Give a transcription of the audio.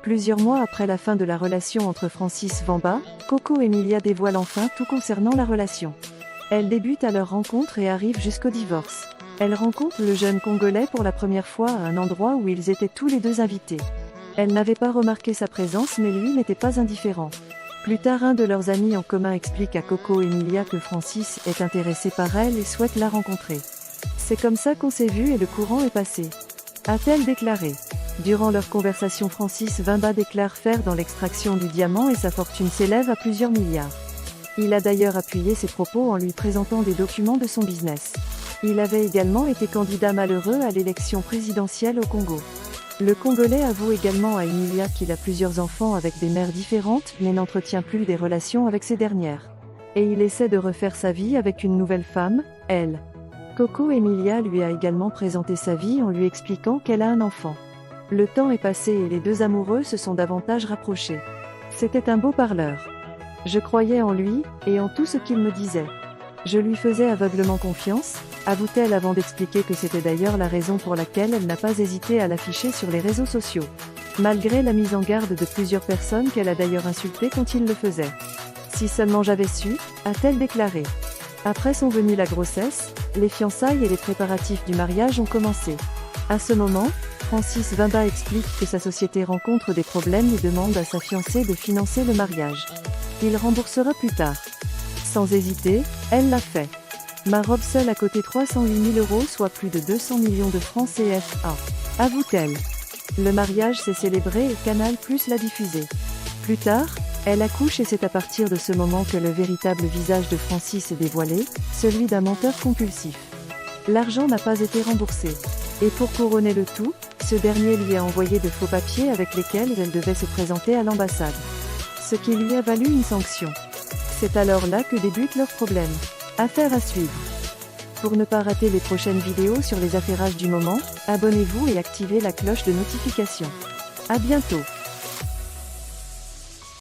Plusieurs mois après la fin de la relation entre Francis Vamba, Coco Emilia dévoile enfin tout concernant la relation. Elle débute à leur rencontre et arrive jusqu'au divorce. Elle rencontre le jeune Congolais pour la première fois à un endroit où ils étaient tous les deux invités. Elle n'avait pas remarqué sa présence mais lui n'était pas indifférent. Plus tard, un de leurs amis en commun explique à Coco Emilia que Francis est intéressé par elle et souhaite la rencontrer. C'est comme ça qu'on s'est vu et le courant est passé, a-t-elle déclaré. Durant leur conversation, Francis Vamba déclare faire dans l'extraction du diamant et sa fortune s'élève à plusieurs milliards. Il a d'ailleurs appuyé ses propos en lui présentant des documents de son business. Il avait également été candidat malheureux à l'élection présidentielle au Congo. Le Congolais avoue également à Emilia qu'il a plusieurs enfants avec des mères différentes mais n'entretient plus des relations avec ces dernières. Et il essaie de refaire sa vie avec une nouvelle femme, elle. Coco Emilia lui a également présenté sa vie en lui expliquant qu'elle a un enfant. Le temps est passé et les deux amoureux se sont davantage rapprochés. C'était un beau parleur. Je croyais en lui, et en tout ce qu'il me disait. Je lui faisais aveuglement confiance, avoue-t-elle avant d'expliquer que c'était d'ailleurs la raison pour laquelle elle n'a pas hésité à l'afficher sur les réseaux sociaux. Malgré la mise en garde de plusieurs personnes qu'elle a d'ailleurs insultées quand il le faisait. Si seulement j'avais su, a-t-elle déclaré. Après sont venues la grossesse, les fiançailles et les préparatifs du mariage ont commencé. À ce moment, Francis Vamba explique que sa société rencontre des problèmes et demande à sa fiancée de financer le mariage. Il remboursera plus tard. Sans hésiter, elle l'a fait. Ma robe seule a coûté 308 000 €, soit plus de 200 millions de francs CFA, avoue-t-elle. Le mariage s'est célébré et Canal+ l'a diffusé. Plus tard, elle accouche et c'est à partir de ce moment que le véritable visage de Francis est dévoilé, celui d'un menteur compulsif. L'argent n'a pas été remboursé. Et pour couronner le tout, ce dernier lui a envoyé de faux papiers avec lesquels elle devait se présenter à l'ambassade. Ce qui lui a valu une sanction. C'est alors là que débute leur problème. Affaire à suivre. Pour ne pas rater les prochaines vidéos sur les affairages du moment, abonnez-vous et activez la cloche de notification. À bientôt.